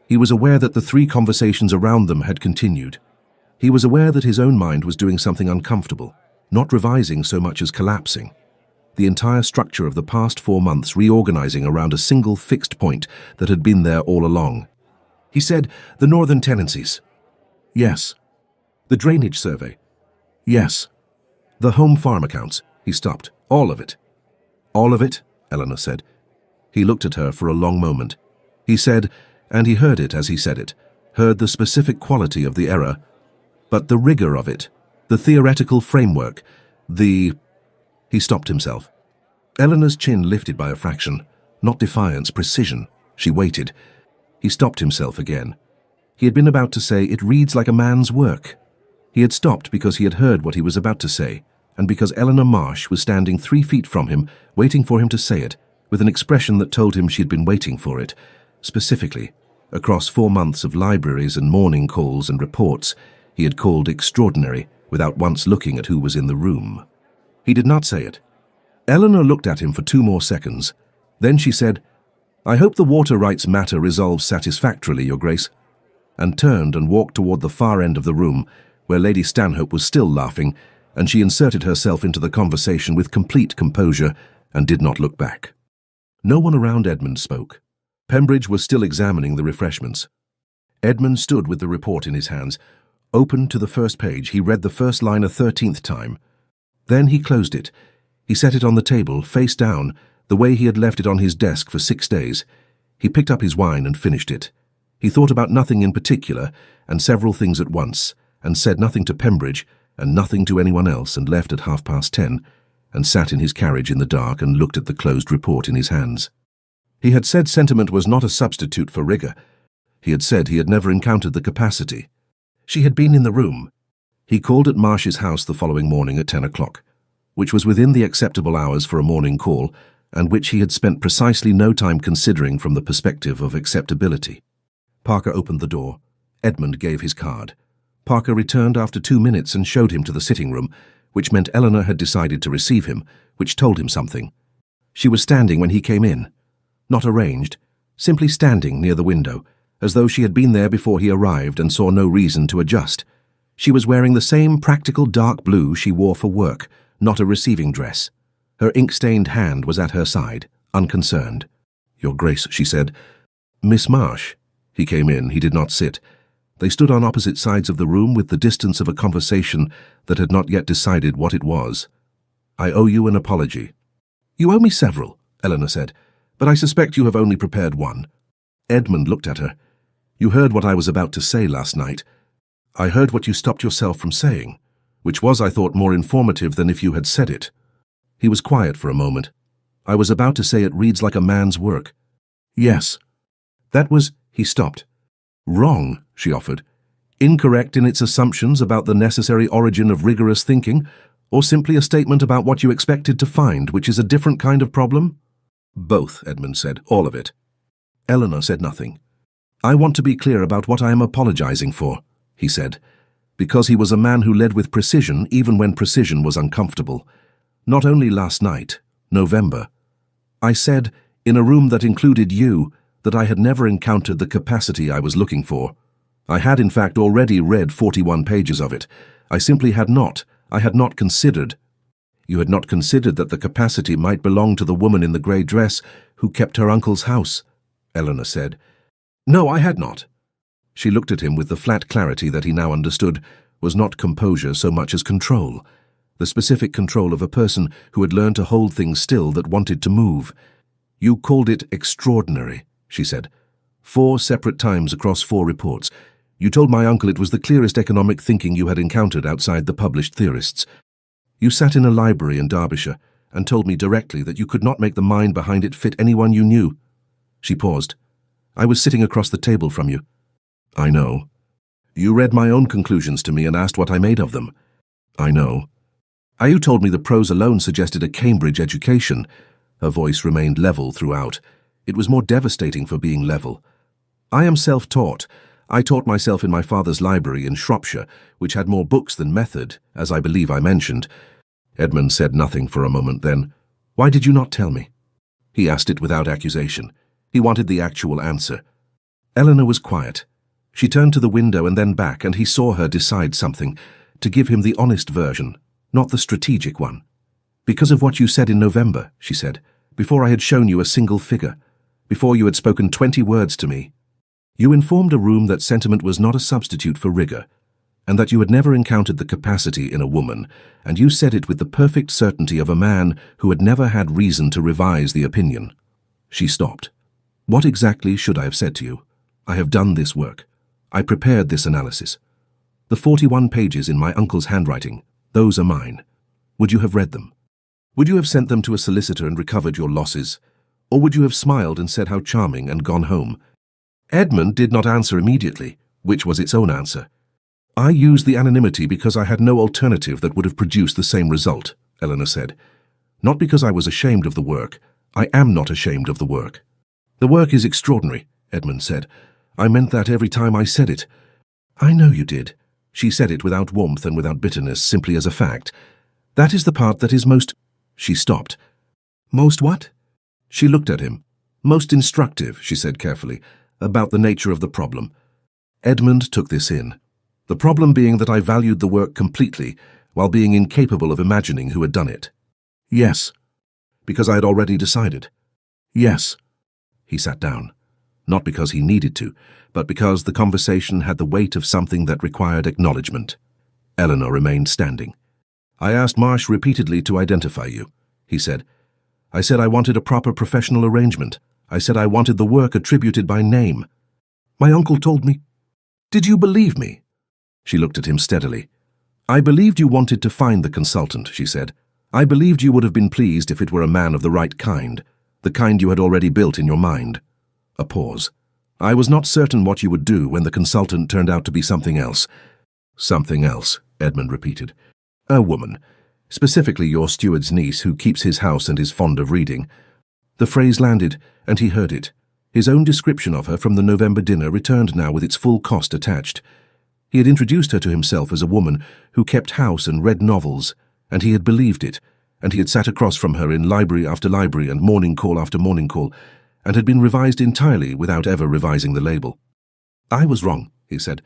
He was aware that the 3 conversations around them had continued. He was aware that his own mind was doing something uncomfortable, not revising so much as collapsing. The entire structure of the past 4 months reorganizing around a single fixed point that had been there all along. He said, "The northern tenancies." "Yes." "The drainage survey." "Yes." "The home farm accounts." He stopped. "All of it." "All of it?" Eleanor said. He looked at her for a long moment. He said, and he heard it as he said it, heard the specific quality of the error, "But the rigor of it." The theoretical framework. He stopped himself. Eleanor's chin lifted by a fraction. Not defiance, precision. She waited. He stopped himself again. He had been about to say, "It reads like a man's work." He had stopped because he had heard what he was about to say, and because Eleanor Marsh was standing 3 feet from him, waiting for him to say it, with an expression that told him she had been waiting for it. Specifically, across 4 months of libraries and morning calls and reports, he had called extraordinary without once looking at who was in the room. He did not say it. Eleanor looked at him for 2 more seconds. Then she said, "I hope the water rights matter resolves satisfactorily, Your Grace," and turned and walked toward the far end of the room, where Lady Stanhope was still laughing, and she inserted herself into the conversation with complete composure and did not look back. No one around Edmund spoke. Pembridge was still examining the refreshments. Edmund stood with the report in his hands. Open to the first page, he read the first line a 13th time. Then he closed it. He set it on the table, face down, the way he had left it on his desk for 6 days. He picked up his wine and finished it. He thought about nothing in particular, and several things at once, and said nothing to Pembridge, and nothing to anyone else, and left at 10:30, and sat in his carriage in the dark and looked at the closed report in his hands. He had said sentiment was not a substitute for rigour. He had said he had never encountered the capacity. She had been in the room. He called at Marsh's house the following morning at 10 o'clock, which was within the acceptable hours for a morning call, and which he had spent precisely no time considering from the perspective of acceptability. Parker opened the door. Edmund gave his card. Parker returned after 2 minutes and showed him to the sitting room, which meant Eleanor had decided to receive him, which told him something. She was standing when he came in. Not arranged, simply standing near the window, as though she had been there before he arrived and saw no reason to adjust. She was wearing the same practical dark blue she wore for work, not a receiving dress. Her ink-stained hand was at her side, unconcerned. "Your Grace," she said. "Miss Marsh." He came in. He did not sit. They stood on opposite sides of the room with the distance of a conversation that had not yet decided what it was. "I owe you an apology." "You owe me several," Eleanor said, "but I suspect you have only prepared one." Edmund looked at her. "You heard what I was about to say last night." "I heard what you stopped yourself from saying, which was, I thought, more informative than if you had said it." He was quiet for a moment. "I was about to say it reads like a man's work." "Yes." "That was—" He stopped. "Wrong," she offered. "Incorrect in its assumptions about the necessary origin of rigorous thinking, or simply a statement about what you expected to find, which is a different kind of problem?" "Both," Edmund said. "All of it." Eleanor said nothing. "I want to be clear about what I am apologizing for," he said, because he was a man who led with precision even when precision was uncomfortable. "Not only last night, November. I said, in a room that included you, that I had never encountered the capacity I was looking for. I had in fact already read 41 pages of it. I simply had not. I had not considered." "You had not considered that the capacity might belong to the woman in the grey dress who kept her uncle's house," Eleanor said. "No, I had not." She looked at him with the flat clarity that he now understood was not composure so much as control, the specific control of a person who had learned to hold things still that wanted to move. "You called it extraordinary," she said. 4 separate times across 4 reports. You told my uncle it was the clearest economic thinking you had encountered outside the published theorists. You sat in a library in Derbyshire and told me directly that you could not make the mind behind it fit anyone you knew." She paused. "I was sitting across the table from you." "I know." "You read my own conclusions to me and asked what I made of them." "I know." "You told me the prose alone suggested a Cambridge education." Her voice remained level throughout. It was more devastating for being level. "I am self-taught. I taught myself in my father's library in Shropshire, which had more books than method, as I believe I mentioned." Edmund said nothing for a moment then. "Why did you not tell me?" He asked it without accusation. He wanted the actual answer. Eleanor was quiet. She turned to the window and then back, and he saw her decide something, to give him the honest version, not the strategic one. "Because of what you said in November," she said, "before I had shown you a single figure, before you had spoken 20 words to me. You informed a room that sentiment was not a substitute for rigour, and that you had never encountered the capacity in a woman, and you said it with the perfect certainty of a man who had never had reason to revise the opinion." She stopped. "What exactly should I have said to you? I have done this work. I prepared this analysis. The 41 pages in my uncle's handwriting, those are mine. Would you have read them? Would you have sent them to a solicitor and recovered your losses? Or would you have smiled and said how charming and gone home? Edmund did not answer immediately, which was its own answer. I used the anonymity because I had no alternative that would have produced the same result, Eleanor said. Not because I was ashamed of the work. I am not ashamed of the work. The work is extraordinary, Edmund said. I meant that every time I said it. I know you did. She said it without warmth and without bitterness, simply as a fact. That is the part that is most... She stopped. Most what? She looked at him. Most instructive, she said carefully, about the nature of the problem. Edmund took this in. The problem being that I valued the work completely, while being incapable of imagining who had done it. Yes. Because I had already decided. Yes. He sat down. Not because he needed to, but because the conversation had the weight of something that required acknowledgement. Eleanor remained standing. I asked Marsh repeatedly to identify you, he said. I said I wanted a proper professional arrangement. I said I wanted the work attributed by name. My uncle told me. Did you believe me? She looked at him steadily. I believed you wanted to find the consultant, she said. I believed you would have been pleased if it were a man of the right kind, the kind you had already built in your mind. A pause. I was not certain what you would do when the consultant turned out to be something else. Something else, Edmund repeated. A woman. Specifically your steward's niece who keeps his house and is fond of reading. The phrase landed, and he heard it. His own description of her from the November dinner returned now with its full cost attached. He had introduced her to himself as a woman who kept house and read novels, and he had believed it, and he had sat across from her in library after library and morning call after morning call, and had been revised entirely without ever revising the label. I was wrong, he said.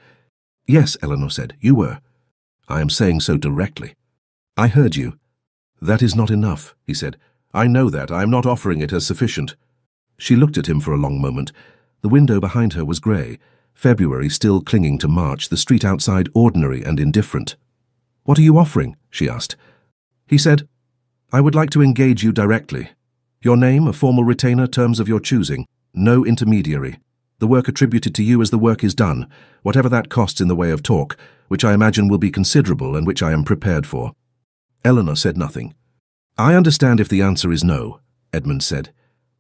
Yes, Eleanor said, you were. I am saying so directly. I heard you. That is not enough, he said. I know that. I am not offering it as sufficient. She looked at him for a long moment. The window behind her was grey, February still clinging to March, the street outside ordinary and indifferent. What are you offering? She asked. He said, I would like to engage you directly. Your name, a formal retainer, terms of your choosing. No intermediary. The work attributed to you as the work is done, whatever that costs in the way of talk, which I imagine will be considerable and which I am prepared for. Eleanor said nothing. I understand if the answer is no, Edmund said.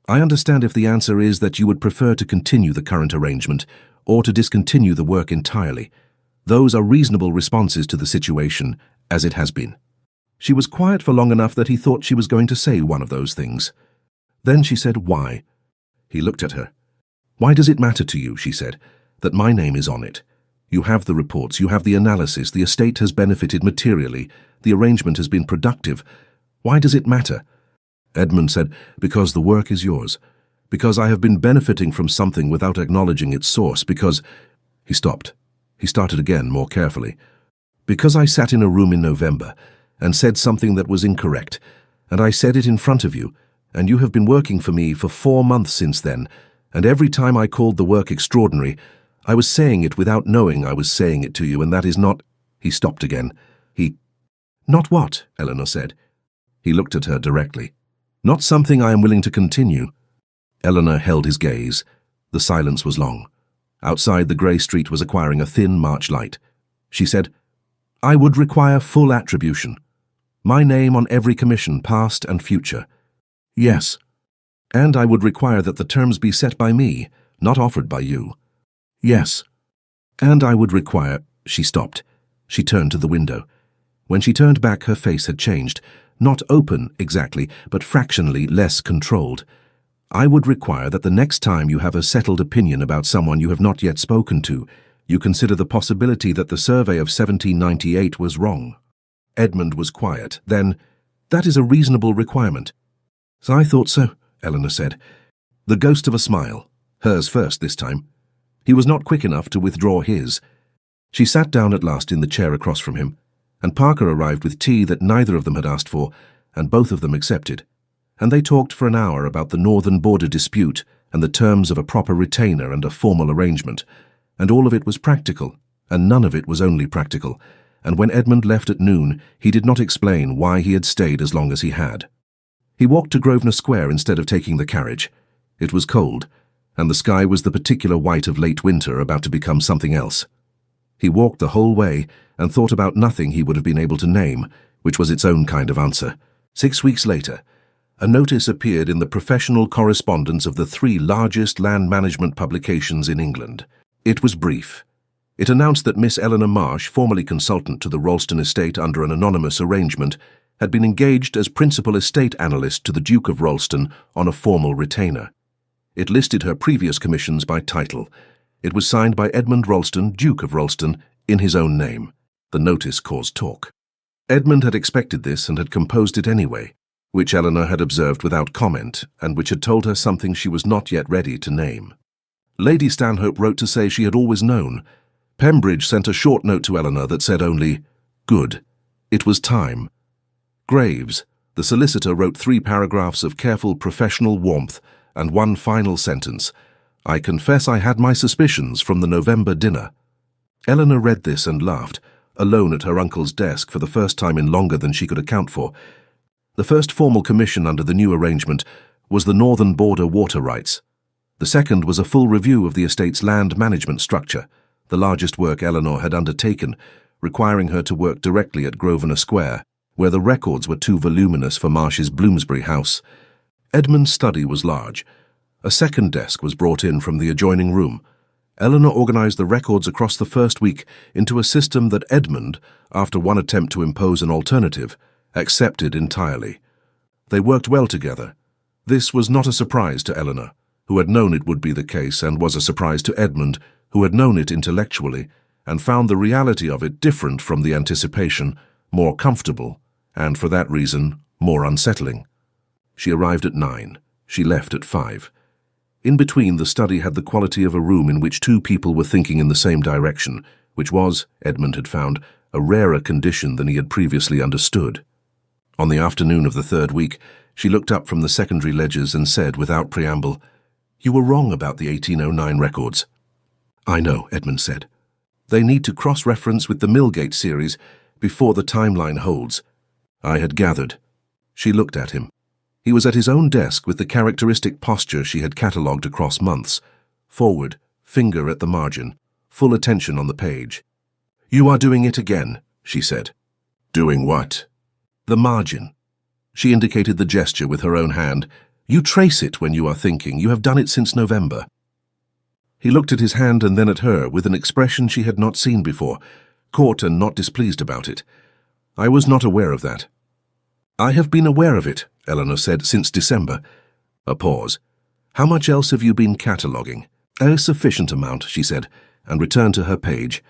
I understand if the answer is that you would prefer to continue the current arrangement, or to discontinue the work entirely. Those are reasonable responses to the situation, as it has been. She was quiet for long enough that he thought she was going to say one of those things. Then she said, why? He looked at her. Why does it matter to you, she said, that my name is on it? You have the reports, you have the analysis, the estate has benefited materially, the arrangement has been productive. Why does it matter? Edmund said, because the work is yours. Because I have been benefiting from something without acknowledging its source, because... He stopped. He started again, more carefully. Because I sat in a room in November and said something that was incorrect, and I said it in front of you, and you have been working for me for 4 months since then, and every time I called the work extraordinary, I was saying it without knowing I was saying it to you, and that is not... He stopped again. Not what? Eleanor said. He looked at her directly. Not something I am willing to continue. Eleanor held his gaze. The silence was long. Outside, the grey street was acquiring a thin March light. She said, I would require full attribution. My name on every commission, past and future. Yes. And I would require that the terms be set by me, not offered by you. Yes. And I would require... She stopped. She turned to the window. When she turned back, her face had changed. Not open, exactly, but fractionally less controlled. I would require that the next time you have a settled opinion about someone you have not yet spoken to, you consider the possibility that the survey of 1798 was wrong. Edmund was quiet. Then, that is a reasonable requirement. So I thought so, Eleanor said. The ghost of a smile. Hers first this time. He was not quick enough to withdraw his. She sat down at last in the chair across from him, and Parker arrived with tea that neither of them had asked for, and both of them accepted. And they talked for an hour about the northern border dispute and the terms of a proper retainer and a formal arrangement, and all of it was practical, and none of it was only practical, and when Edmund left at noon, he did not explain why he had stayed as long as he had. He walked to Grosvenor Square instead of taking the carriage. It was cold, and the sky was the particular white of late winter about to become something else. He walked the whole way and thought about nothing he would have been able to name, which was its own kind of answer. 6 weeks later, a notice appeared in the professional correspondence of the 3 largest land management publications in England. It was brief. It announced that Miss Eleanor Marsh, formerly consultant to the Ralston estate under an anonymous arrangement, had been engaged as principal estate analyst to the Duke of Ralston on a formal retainer. It listed her previous commissions by title. It was signed by Edmund Ralston, Duke of Ralston, in his own name. The notice caused talk. Edmund had expected this and had composed it anyway, which Eleanor had observed without comment, and which had told her something she was not yet ready to name. Lady Stanhope wrote to say she had always known. Pembridge sent a short note to Eleanor that said only, "Good. It was time." Graves, the solicitor, wrote 3 paragraphs of careful professional warmth and one final sentence. "I confess I had my suspicions from the November dinner." Eleanor read this and laughed, alone at her uncle's desk for the first time in longer than she could account for. The first formal commission under the new arrangement was the Northern Border water rights. The second was a full review of the estate's land management structure, the largest work Eleanor had undertaken, requiring her to work directly at Grosvenor Square, where the records were too voluminous for Marsh's Bloomsbury house. Edmund's study was large. A second desk was brought in from the adjoining room. Eleanor organized the records across the first week into a system that Edmund, after one attempt to impose an alternative, accepted entirely. They worked well together. This was not a surprise to Eleanor, who had known it would be the case, and was a surprise to Edmund, who had known it intellectually, and found the reality of it different from the anticipation, more comfortable, and for that reason, more unsettling. She arrived at 9. She left at 5. In between, the study had the quality of a room in which 2 people were thinking in the same direction, which was, Edmund had found, a rarer condition than he had previously understood. On the afternoon of the 3rd week, she looked up from the secondary ledgers and said, without preamble, "You were wrong about the 1809 records." "I know," Edmund said. "They need to cross-reference with the Millgate series before the timeline holds." I had gathered. She looked at him. He was at his own desk with the characteristic posture she had catalogued across months. Forward, finger at the margin, full attention on the page. "You are doing it again," she said. "Doing what?" "The margin." She indicated the gesture with her own hand. "You trace it when you are thinking. You have done it since November." He looked at his hand and then at her with an expression she had not seen before, caught and not displeased about it. "I was not aware of that." "I have been aware of it," Eleanor said, "since December." A pause. "How much else have you been cataloguing?" "A sufficient amount," she said, and returned to her page.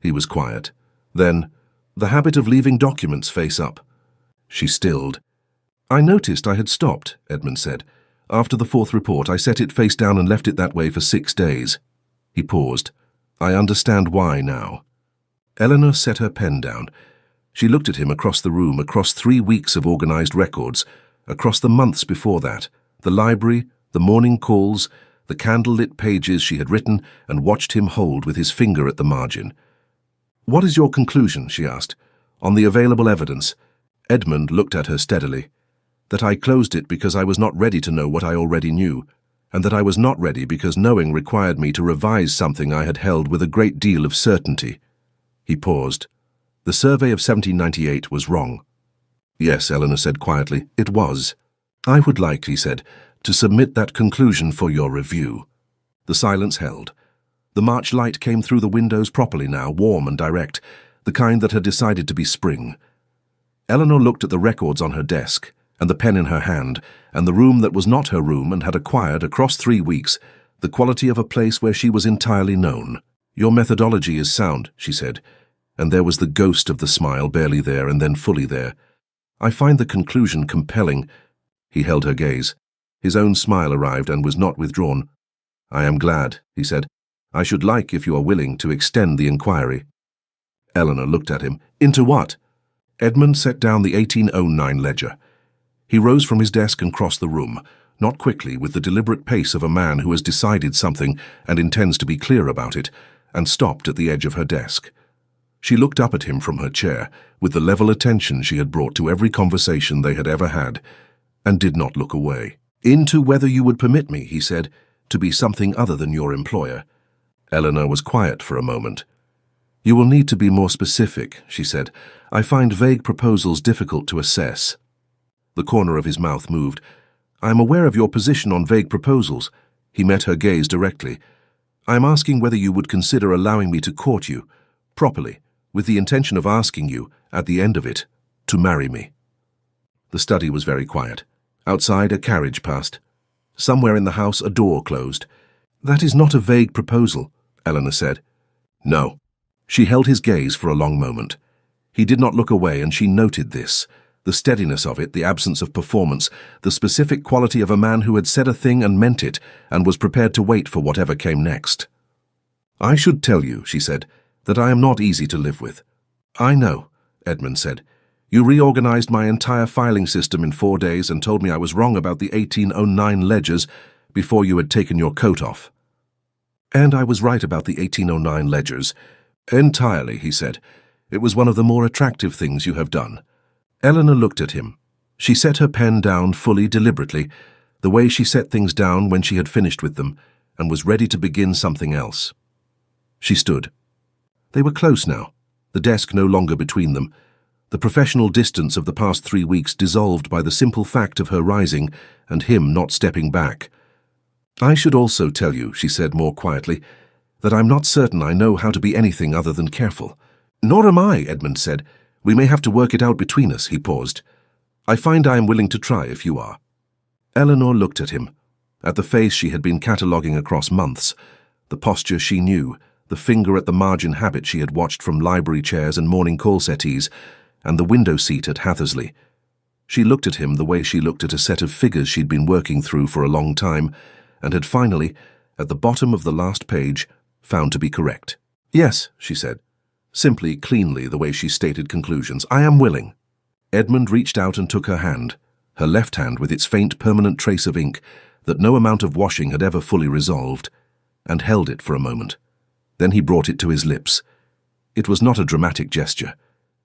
He was quiet. Then, "The habit of leaving documents face up." She stilled. "I noticed I had stopped," Edmund said. "After the 4th report, I set it face down and left it that way for 6 days. He paused. "I understand why now." Eleanor set her pen down. She looked at him across the room, across 3 weeks of organized records, across the months before that, the library, the morning calls, the candle-lit pages she had written, and watched him hold with his finger at the margin. "What is your conclusion?" she asked. "On the available evidence." Edmund looked at her steadily. "That I closed it because I was not ready to know what I already knew, and that I was not ready because knowing required me to revise something I had held with a great deal of certainty." He paused. "The survey of 1798 was wrong." "Yes," Eleanor said quietly, "it was." "I would like," he said, "to submit that conclusion for your review." The silence held. The March light came through the windows properly now, warm and direct, the kind that had decided to be spring. Eleanor looked at the records on her desk, and the pen in her hand, and the room that was not her room and had acquired, across 3 weeks, the quality of a place where she was entirely known. "Your methodology is sound," she said, and there was the ghost of the smile barely there and then fully there. "I find the conclusion compelling." He held her gaze. His own smile arrived and was not withdrawn. "I am glad," he said. "I should like, if you are willing, to extend the inquiry." Eleanor looked at him. "Into what?" Edmund set down the 1809 ledger. He rose from his desk and crossed the room, not quickly, with the deliberate pace of a man who has decided something and intends to be clear about it, and stopped at the edge of her desk. She looked up at him from her chair, with the level attention she had brought to every conversation they had ever had, and did not look away. "Into whether you would permit me," he said, "to be something other than your employer." Eleanor was quiet for a moment. "You will need to be more specific," she said. "I find vague proposals difficult to assess." The corner of his mouth moved. "I am aware of your position on vague proposals." He met her gaze directly. "I am asking whether you would consider allowing me to court you, properly, with the intention of asking you, at the end of it, to marry me." The study was very quiet. Outside, a carriage passed. Somewhere in the house, a door closed. "That is not a vague proposal," Eleanor said. "No." She held his gaze for a long moment. He did not look away, and she noted this. The steadiness of it, the absence of performance, the specific quality of a man who had said a thing and meant it, and was prepared to wait for whatever came next. "I should tell you," she said, "that I am not easy to live with." "I know," Edmund said. "You reorganized my entire filing system in 4 days and told me I was wrong about the 1809 ledgers before you had taken your coat off." "And I was right about the 1809 ledgers." "Entirely," he said. "It was one of the more attractive things you have done." Eleanor looked at him. She set her pen down fully, deliberately, the way she set things down when she had finished with them, and was ready to begin something else. She stood. They were close now, the desk no longer between them, the professional distance of the past 3 weeks dissolved by the simple fact of her rising and him not stepping back. "I should also tell you," she said more quietly, "that I'm not certain I know how to be anything other than careful." "Nor am I," Edmund said. "We may have to work it out between us," he paused. "I find I am willing to try if you are." Eleanor looked at him, at the face she had been cataloguing across months, the posture she knew, the finger at the margin habit she had watched from library chairs and morning call settees, and the window seat at Hathersley. She looked at him the way she looked at a set of figures she'd been working through for a long time, and had finally, at the bottom of the last page, found to be correct. "Yes," she said, simply, cleanly, the way she stated conclusions. "I am willing." Edmund reached out and took her hand, her left hand with its faint permanent trace of ink that no amount of washing had ever fully resolved, and held it for a moment. Then he brought it to his lips. It was not a dramatic gesture.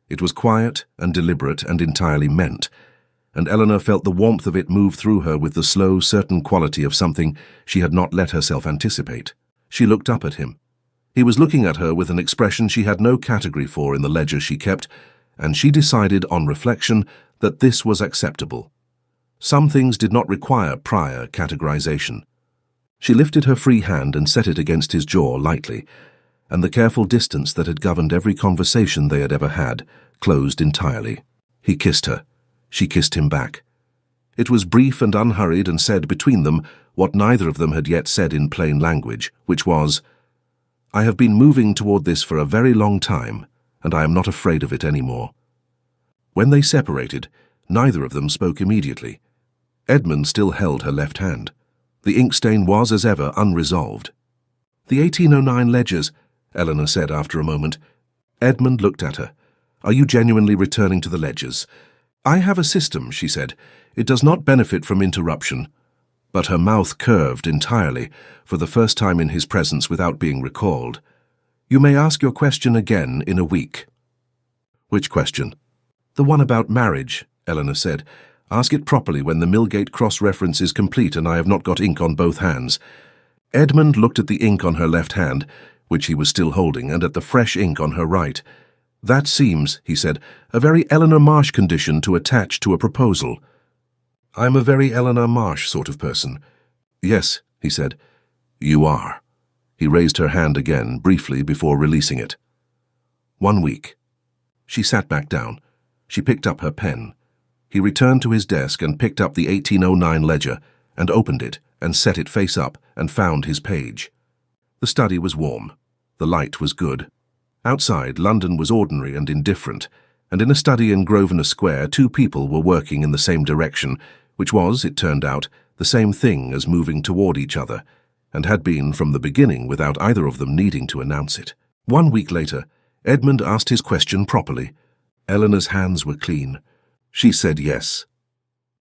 It was quiet and deliberate and entirely meant, and Eleanor felt the warmth of it move through her with the slow, certain quality of something she had not let herself anticipate. She looked up at him. He was looking at her with an expression she had no category for in the ledger she kept, and she decided, on reflection, that this was acceptable. Some things did not require prior categorization. She lifted her free hand and set it against his jaw lightly, and the careful distance that had governed every conversation they had ever had closed entirely. He kissed her. She kissed him back. It was brief and unhurried, and said between them what neither of them had yet said in plain language, which was, "I have been moving toward this for a very long time, and I am not afraid of it any more." When they separated, neither of them spoke immediately. Edmund still held her left hand. The ink stain was, as ever, unresolved. "The 1809 ledgers," Eleanor said after a moment. Edmund looked at her. "Are you genuinely returning to the ledgers?" "I have a system," she said. "It does not benefit from interruption." But her mouth curved entirely, for the first time in his presence without being recalled. "You may ask your question again in a week." "Which question?" "The one about marriage," Eleanor said. "Ask it properly when the Millgate cross-reference is complete and I have not got ink on both hands." Edmund looked at the ink on her left hand, which he was still holding, and at the fresh ink on her right. "That seems," he said, "a very Eleanor Marsh condition to attach to a proposal." "I'm a very Eleanor Marsh sort of person." "Yes," he said. "You are." He raised her hand again, briefly, before releasing it. 1 week. She sat back down. She picked up her pen. He returned to his desk and picked up the 1809 ledger, and opened it, and set it face up, and found his page. The study was warm. The light was good. Outside, London was ordinary and indifferent, and in a study in Grosvenor Square 2 people were working in the same direction, which was, it turned out, the same thing as moving toward each other, and had been from the beginning without either of them needing to announce it. 1 week later, Edmund asked his question properly. Eleanor's hands were clean. She said yes.